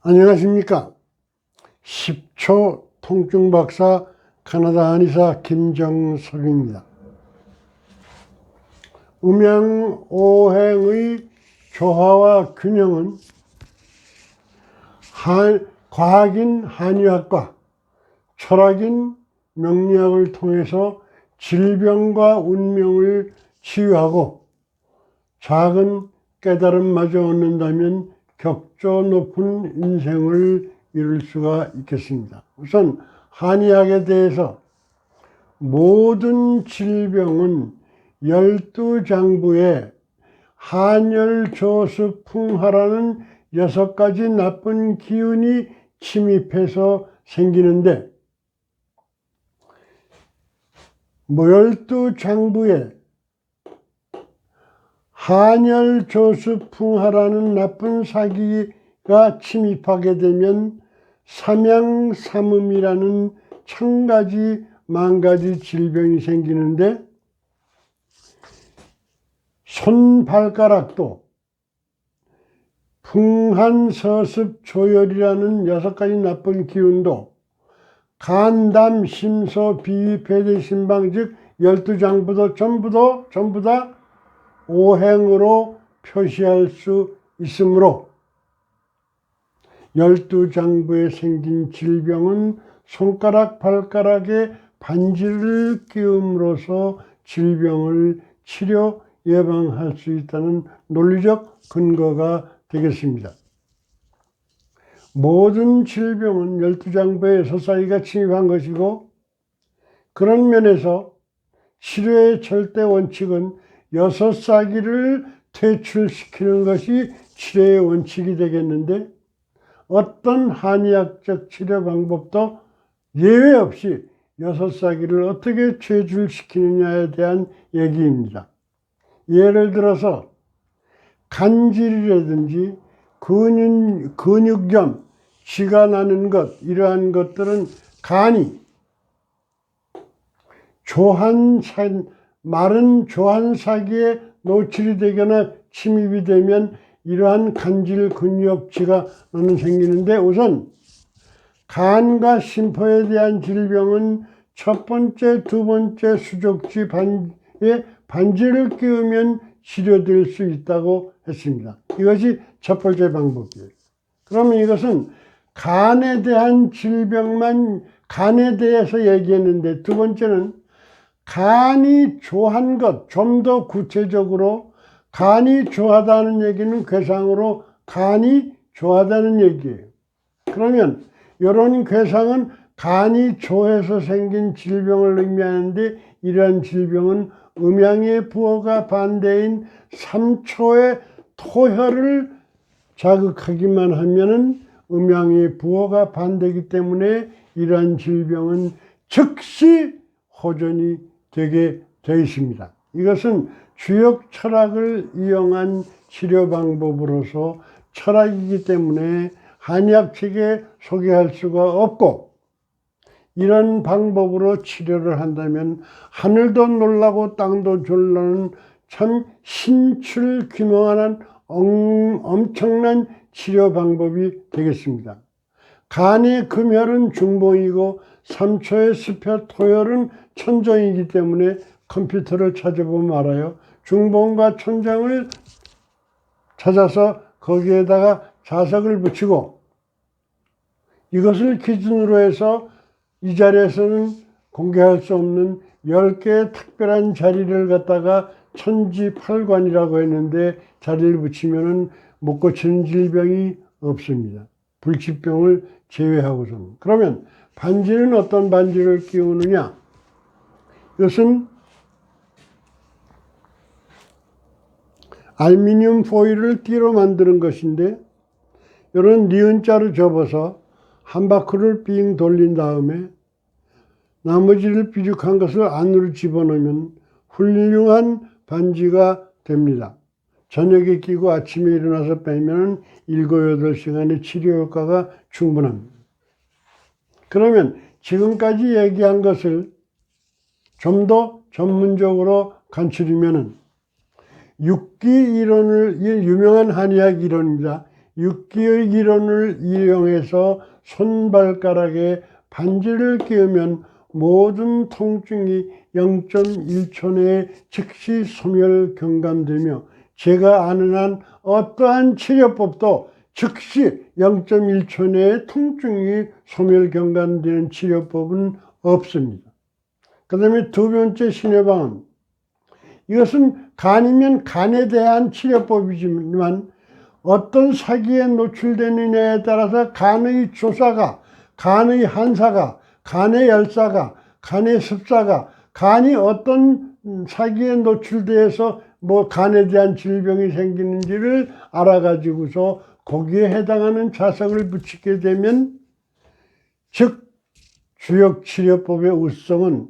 안녕하십니까. 10초 통증 박사 가나다 한의사 김정섭입니다. 음양오행의 조화와 균형은 과학인 한의학과 철학인 명리학을 통해서 질병과 운명을 치유하고 작은 깨달음마저 얻는다면 격조 높은 인생을 이룰 수가 있겠습니다. 우선 한의학에 대해서 모든 질병은 12장부에 한열조습풍화라는 6가지 나쁜 기운이 침입해서 생기는데 12장부에 한열조습풍화라는 나쁜 사기가 침입하게 되면 삼양삼음이라는 1000가지 만가지 질병이 생기는데 손발가락도 풍한서습조열이라는 6가지 나쁜 기운도 간담 심소 비위 폐대 신방 즉 12장부도 전부 다 오행으로 표시할 수 있으므로 12장부에 생긴 질병은 손가락 발가락에 반지를 끼움으로써 질병을 치료 예방할 수 있다는 논리적 근거가 되겠습니다. 모든 질병은 12장부에 6사기가 침입한 것이고 그런 면에서 치료의 절대 원칙은 6사기를 퇴출시키는 것이 치료의 원칙이 되겠는데 어떤 한의학적 치료 방법도 예외 없이 6사기를 어떻게 퇴출시키느냐에 대한 얘기입니다. 예를 들어서 간질이라든지 근육염, 쥐가 나는 것 이러한 것들은 간이 마른 조한사기에 노출이 되거나 침입이 되면 이러한 간질, 근육, 쥐가 나는 생기는데 우선 간과 심포에 대한 질병은 첫 번째, 두 번째 수족지 반지를 끼우면 치료될 수 있다고 했습니다. 이것이 첫 번째 방법이에요. 그러면 이것은 간에 대한 질병만 간에 대해서 얘기했는데 두 번째는 간이 조한 것, 좀 더 구체적으로 간이 조하다는 얘기는 괴상으로 간이 조하다는 얘기예요. 그러면 이런 괴상은 간이 조해서 생긴 질병을 의미하는데 이러한 질병은 음양의 부호가 반대인 3초의 토혈을 자극하기만 하면은 음양의 부호가 반대이기 때문에 이러한 질병은 즉시 호전이 되게 되어 있습니다. 이것은 주역 철학을 이용한 치료 방법으로서 철학이기 때문에 한의학 책에 소개할 수가 없고 이런 방법으로 치료를 한다면 하늘도 놀라고 땅도 졸라는 참 신출귀명한 엄청난 치료 방법이 되겠습니다. 간의 금혈은 중봉이고 3초의 수표 토혈은 천정이기 때문에 컴퓨터를 찾아보면 알아요. 중봉과 천정을 찾아서 거기에다가 자석을 붙이고 이것을 기준으로 해서 이 자리에서는 공개할 수 없는 10개의 특별한 자리를 갖다가 천지팔관이라고 했는데 자리를 붙이면은 못 고치는 질병이 없습니다. 불치병을 제외하고서는. 그러면 반지는 어떤 반지를 끼우느냐? 이것은 알루미늄 포일을 띠로 만드는 것인데 이런 니은자로 접어서 한 바퀴를 빙 돌린 다음에 나머지를 비죽한 것을 안으로 집어넣으면 훌륭한 반지가 됩니다. 저녁에 끼고 아침에 일어나서 빼면 7, 8시간의 치료 효과가 충분합니다. 그러면 지금까지 얘기한 것을 좀 더 전문적으로 간추리면은 육기 이론을, 유명한 한의학 이론입니다. 육기의 이론을 이용해서 손발가락에 반지를 끼우면 모든 통증이 0.1초 내에 즉시 소멸 경감되며 제가 아는 한 어떠한 치료법도 즉시 0.1초 내에 통증이 소멸 경감되는 치료법은 없습니다. 그 다음에 두 번째 신해방은 이것은 간이면 간에 대한 치료법이지만 어떤 사기에 노출되느냐에 따라서 간의 조사가, 간의 한사가, 간의 열사가, 간의 습사가, 간이 어떤 사기에 노출돼서 간에 대한 질병이 생기는지를 알아가지고서 거기에 해당하는 자석을 붙이게 되면, 즉 주역치료법의 우성은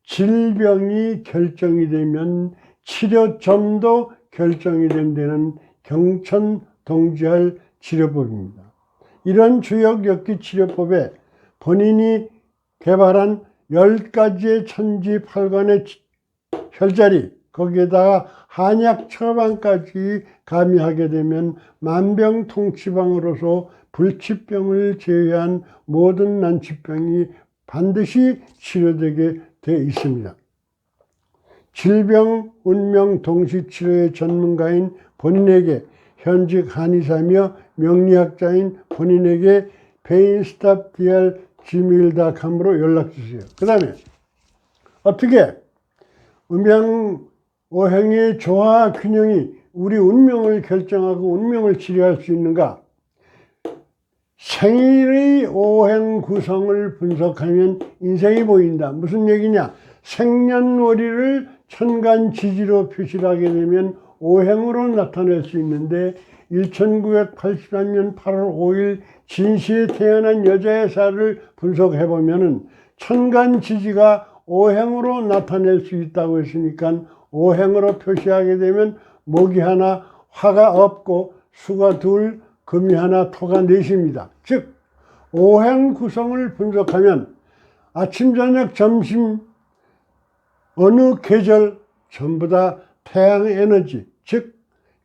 질병이 결정이 되면 치료점도 결정이 된다는 경천동지할 치료법입니다. 이런 주역역기치료법에 본인이 개발한 10가지의 천지팔관의 혈자리, 거기에다가 한약 처방까지 가미하게 되면 만병통치방으로서 불치병을 제외한 모든 난치병이 반드시 치료되게 되어 있습니다. 질병, 운명, 동시치료의 전문가인 본인에게, 현직 한의사며 명리학자인 본인에게 painstopdr@gmail.com으로 연락주세요. 그 다음에 어떻게 음양오행의 조화 균형이 우리 운명을 결정하고 운명을 치료할 수 있는가? 생일의 오행 구성을 분석하면 인생이 보인다. 무슨 얘기냐? 생년월일을 천간지지로 표시를 하게 되면 오행으로 나타낼 수 있는데 1983년 8월 5일 진시에 태어난 여자의 살을 분석해보면 천간지지가 오행으로 나타낼 수 있다고 했으니까 오행으로 표시하게 되면 목이 하나, 화가 없고 수가 둘, 금이 하나, 토가 넷입니다. 즉 오행 구성을 분석하면 아침, 저녁, 점심 어느 계절 전부 다 태양 에너지, 즉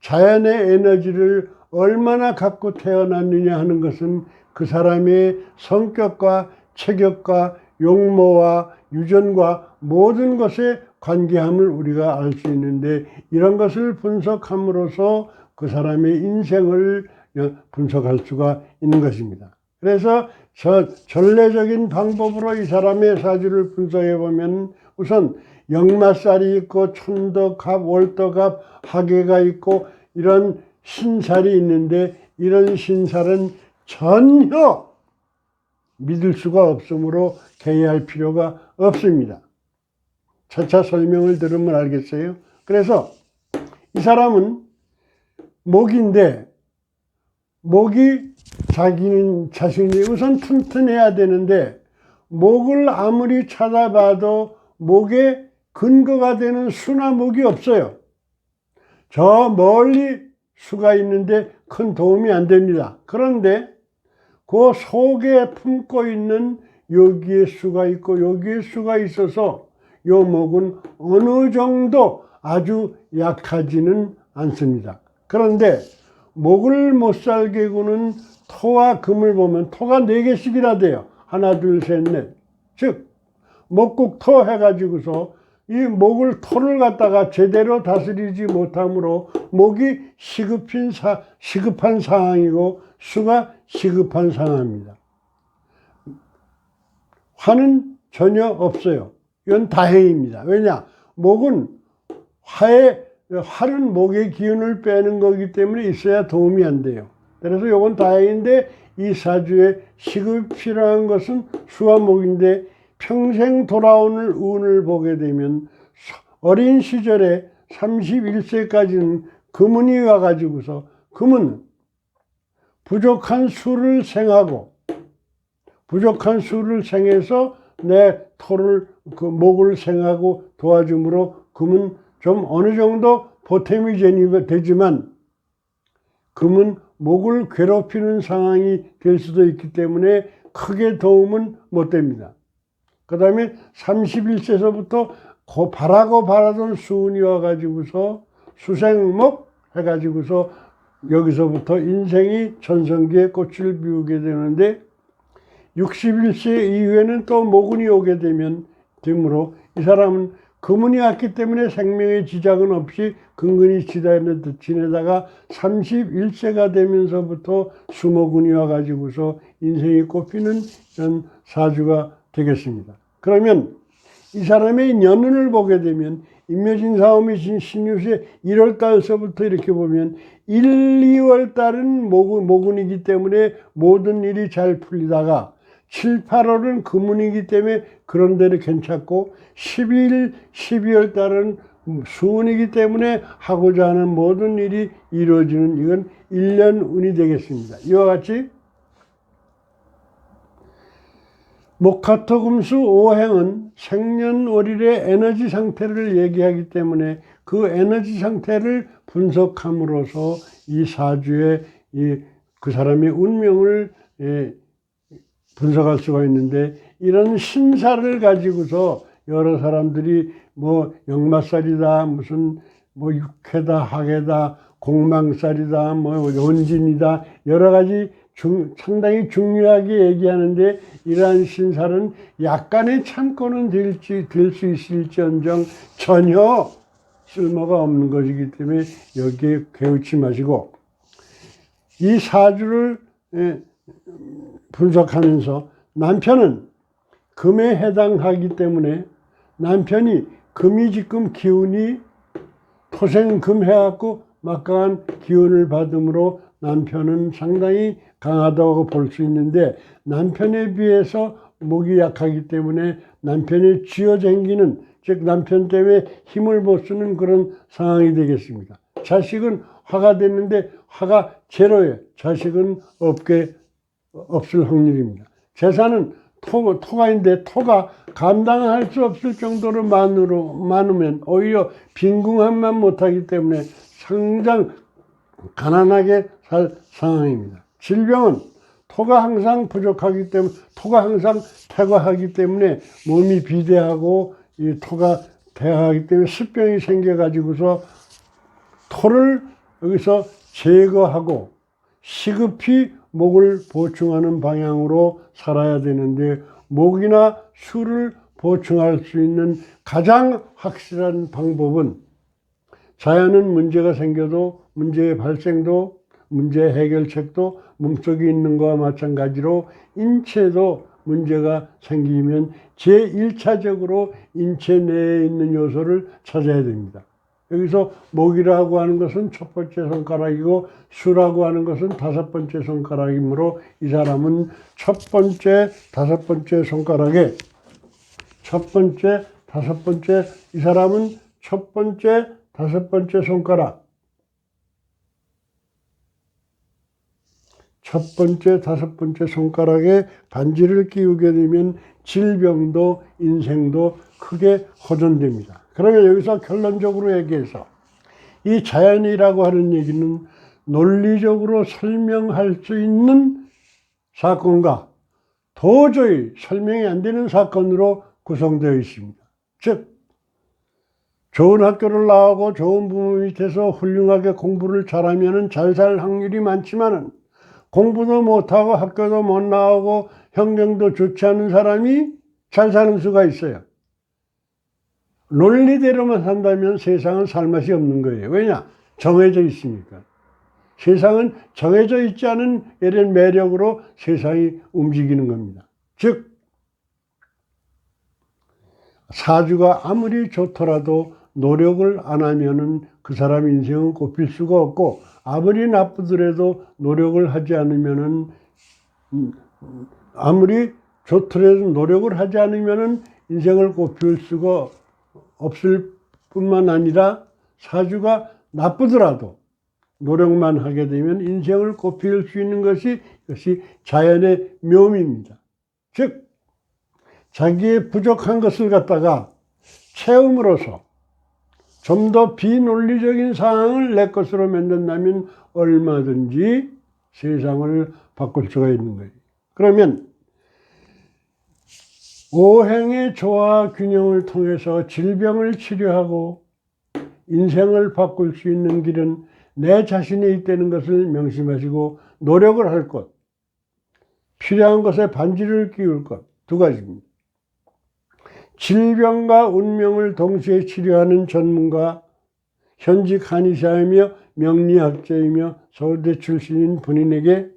자연의 에너지를 얼마나 갖고 태어났느냐 하는 것은 그 사람의 성격과 체격과 용모와 유전과 모든 것에 관계함을 우리가 알 수 있는데, 이런 것을 분석함으로써 그 사람의 인생을 분석할 수가 있는 것입니다. 그래서 전례적인 방법으로 이 사람의 사주를 분석해 보면 우선 역마살이 있고 천덕합, 월덕합, 하계가 있고 이런 신살이 있는데, 이런 신살은 전혀 믿을 수가 없으므로 개의할 필요가 없습니다. 차차 설명을 들으면 알겠어요. 그래서 이 사람은 목인데, 목이 자신이 우선 튼튼해야 되는데, 목을 아무리 찾아봐도 목에 근거가 되는 수나 목이 없어요. 저 멀리 수가 있는데 큰 도움이 안 됩니다. 그런데 그 속에 품고 있는 여기에 수가 있고 여기에 수가 있어서 요 목은 어느 정도 아주 약하지는 않습니다. 그런데 목을 못 살게 구는 토와 금을 보면 토가 4개씩이나 돼요. 하나, 둘, 셋, 넷. 즉 목국토 해가지고서 이 목을, 토를 갖다가 제대로 다스리지 못하므로 목이 시급한 상황이고 수가 시급한 상황입니다. 화는 전혀 없어요. 이건 다행입니다. 왜냐? 목은 활은 목의 기운을 빼는 거기 때문에 있어야 도움이 안 돼요. 그래서 이건 다행인데, 이 사주에 시급이 필요한 것은 수와 목인데, 평생 돌아오는 운을 보게 되면 어린 시절에 31세까지는 금운이 와가지고서, 금은 부족한 수를 생하고, 부족한 수를 생해서 내 토를, 목을 생하고 도와주므로 금은 좀 어느 정도 보탬이 되지만, 금은 목을 괴롭히는 상황이 될 수도 있기 때문에 크게 도움은 못 됩니다. 그 다음에 31세서부터 바라던 수운이 와가지고서 수생목 해가지고서 여기서부터 인생이 전성기에 꽃을 피우게 되는데 61세 이후에는 또 모근이 오게 되므로 이 사람은 금운이 왔기 때문에 생명의 지장은 없이 근근히 지내다가 31세가 되면서부터 수모근이 와가지고서 인생이 꽃피는 이런 사주가 되겠습니다. 그러면 이 사람의 년운을 보게 되면 임묘진 사오미신 신유세 1월달서부터 이렇게 보면 1, 2월달은 모근이기 때문에 모든 일이 잘 풀리다가 7, 8월은 금운이기 때문에 그런 데는 괜찮고 11, 12월 달은 수운이기 때문에 하고자 하는 모든 일이 이루어지는 이건 1년 운이 되겠습니다. 이와 같이 목화토금수 오행은 생년월일의 에너지 상태를 얘기하기 때문에 그 에너지 상태를 분석함으로써 이 사주의 그 사람의 운명을 분석할 수가 있는데 이런 신사를 가지고서 여러 사람들이 뭐 역마살이다 무슨 뭐 육해다 학해다 공망살이다 뭐 연진이다 여러 가지 상당히 중요하게 얘기하는데 이러한 신사는 약간의 참고는 될 수 있을지언정 전혀 쓸모가 없는 것이기 때문에 여기에 개의치 마시고 이 사주를 분석하면서 남편은 금에 해당하기 때문에 남편이 금이 지금 기운이 토생금 해갖고 막강한 기운을 받음으로 남편은 상당히 강하다고 볼 수 있는데 남편에 비해서 목이 약하기 때문에 남편이 쥐어쟁기는 즉 남편 때문에 힘을 못 쓰는 그런 상황이 되겠습니다. 자식은 화가 됐는데 화가 제로예요. 자식은 없을 확률입니다. 재산은 토가인데 토가 감당할 수 없을 정도로 많으면 오히려 빈궁함만 못하기 때문에 상당 가난하게 살 상황입니다. 질병은 토가 항상 부족하기 때문에 토가 항상 퇴과하기 때문에 몸이 비대하고 이 토가 퇴화하기 때문에 습병이 생겨가지고서 토를 여기서 제거하고 시급히 목을 보충하는 방향으로 살아야 되는데 목이나 수를 보충할 수 있는 가장 확실한 방법은 자연은 문제가 생겨도 문제의 발생도 문제 해결책도 몸속에 있는 것과 마찬가지로 인체도 문제가 생기면 제1차적으로 인체 내에 있는 요소를 찾아야 됩니다. 여기서 목이라고 하는 것은 첫 번째 손가락이고 수라고 하는 것은 다섯 번째 손가락이므로 이 사람은 첫 번째, 다섯 번째 손가락에 이 사람은 첫 번째, 다섯 번째 손가락 첫 번째, 다섯 번째 손가락에 반지를 끼우게 되면 질병도 인생도 크게 호전됩니다. 그러면 여기서 결론적으로 얘기해서 이 자연이라고 하는 얘기는 논리적으로 설명할 수 있는 사건과 도저히 설명이 안 되는 사건으로 구성되어 있습니다. 즉 좋은 학교를 나오고 좋은 부모 밑에서 훌륭하게 공부를 잘하면 잘 살 확률이 많지만은 공부도 못하고 학교도 못 나오고 형경도 좋지 않은 사람이 잘 사는 수가 있어요. 논리대로만 산다면 세상은 살 맛이 없는 거예요. 왜냐? 정해져 있으니까. 세상은 정해져 있지 않은 이런 매력으로 세상이 움직이는 겁니다. 즉 사주가 아무리 좋더라도 노력을 안 하면은 그 사람 인생은 꼽힐 수가 없고 아무리 나쁘더라도 노력을 하지 않으면은 아무리 좋더라도 노력을 하지 않으면은 인생을 꼽힐 수가 없을 뿐만 아니라 사주가 나쁘더라도 노력만 하게 되면 인생을 꼽힐 수 있는 것이 자연의 묘미입니다. 즉 자기의 부족한 것을 갖다가 채움으로써 좀 더 비논리적인 상황을 내 것으로 만든다면 얼마든지 세상을 바꿀 수가 있는 거예요. 그러면 오행의 조화 균형을 통해서 질병을 치료하고 인생을 바꿀 수 있는 길은 내 자신이 있다는 것을 명심하시고 노력을 할 것, 필요한 것에 반지를 끼울 것, 두 가지입니다. 질병과 운명을 동시에 치료하는 전문가, 현직 한의사이며 명리학자이며 서울대 출신인 본인에게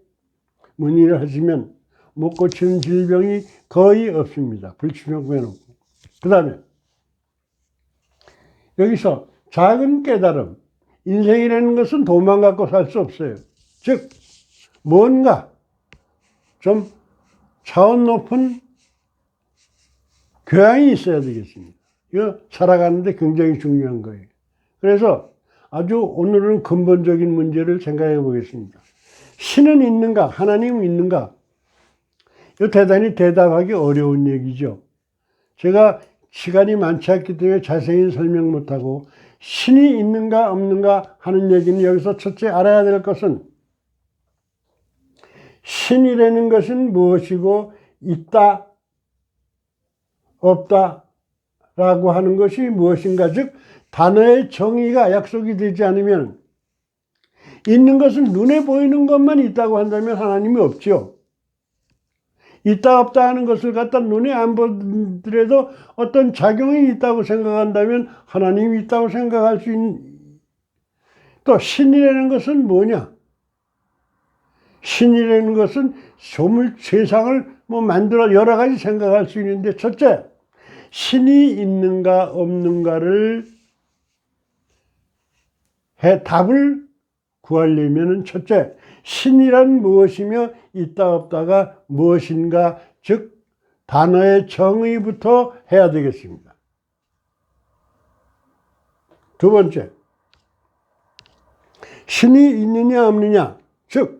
문의를 하시면 못 고치는 질병이 거의 없습니다. 불치병 빼놓고. 그 다음에 여기서 작은 깨달음, 인생이라는 것은 돈만 갖고 살 수 없어요. 즉 뭔가 좀 차원 높은 교양이 있어야 되겠습니다. 이거 살아가는데 굉장히 중요한 거예요. 그래서 아주 오늘은 근본적인 문제를 생각해 보겠습니다. 신은 있는가? 하나님은 있는가? 이거 대단히 대답하기 어려운 얘기죠. 제가 시간이 많지 않기 때문에 자세히 설명 못하고 신이 있는가 없는가 하는 얘기는 여기서 첫째 알아야 될 것은 신이라는 것은 무엇이고 있다, 없다 라고 하는 것이 무엇인가. 즉 단어의 정의가 약속이 되지 않으면 있는 것은 눈에 보이는 것만 있다고 한다면 하나님이 없죠. 있다 없다 하는 것을 갖다 눈에 안 보더라도 어떤 작용이 있다고 생각한다면 하나님이 있다고 생각할 수 있는. 또 신이라는 것은 뭐냐? 신이라는 것은 세상을 만들어 여러 가지 생각할 수 있는데 첫째, 신이 있는가 없는가를 답을 구하려면 첫째, 신이란 무엇이며 있다 없다가 무엇인가, 즉 단어의 정의부터 해야 되겠습니다. 두 번째, 신이 있느냐 없느냐, 즉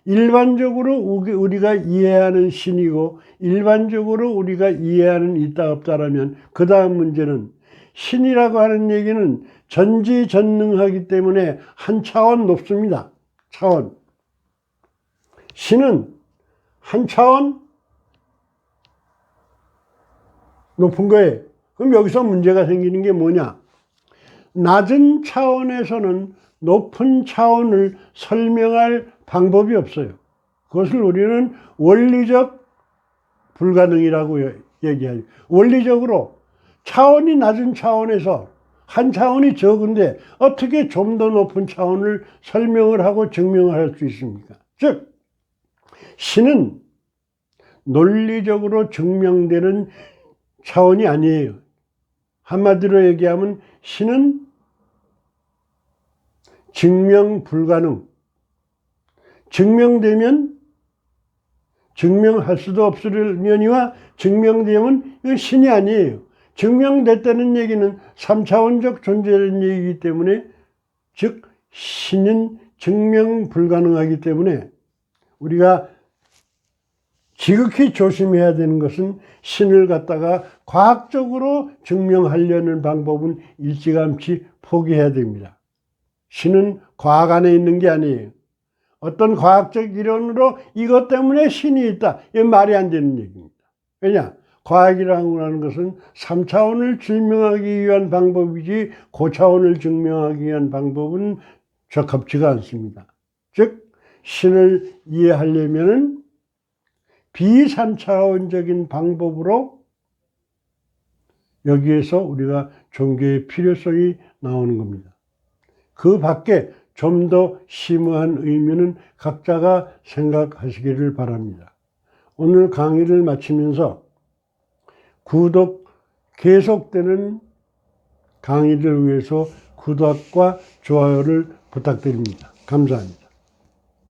일반적으로 우리가 이해하는 신이고 일반적으로 우리가 이해하는 있다 없다라면 그 다음 문제는 신이라고 하는 얘기는 전지전능하기 때문에 한 차원 높습니다. 차원. 신은 한 차원 높은 거예요. 그럼 여기서 문제가 생기는 게 뭐냐? 낮은 차원에서는 높은 차원을 설명할 방법이 없어요. 그것을 우리는 원리적 불가능이라고 얘기하죠. 원리적으로 차원이 낮은 차원에서 한 차원이 적은데 어떻게 좀 더 높은 차원을 설명을 하고 증명을 할 수 있습니까? 즉 신은 논리적으로 증명되는 차원이 아니에요. 한마디로 얘기하면 신은 증명 불가능. 증명되면 증명할 수도 없으려니와 증명되면 이건 신이 아니에요. 증명됐다는 얘기는 3차원적 존재라는 얘기이기 때문에, 즉 신은 증명 불가능하기 때문에 우리가 지극히 조심해야 되는 것은 신을 갖다가 과학적으로 증명하려는 방법은 일찌감치 포기해야 됩니다. 신은 과학 안에 있는 게 아니에요. 어떤 과학적 이론으로 이것 때문에 신이 있다, 이건 말이 안 되는 얘기입니다. 왜냐? 과학이라고 하는 것은 3차원을 증명하기 위한 방법이지 고차원을 증명하기 위한 방법은 적합치가 않습니다. 즉 신을 이해하려면 비3차원적인 방법으로 여기에서 우리가 종교의 필요성이 나오는 겁니다. 그 밖에 좀 더 심오한 의미는 각자가 생각하시기를 바랍니다. 오늘 강의를 마치면서 계속되는 강의를 위해서 구독과 좋아요를 부탁드립니다. 감사합니다.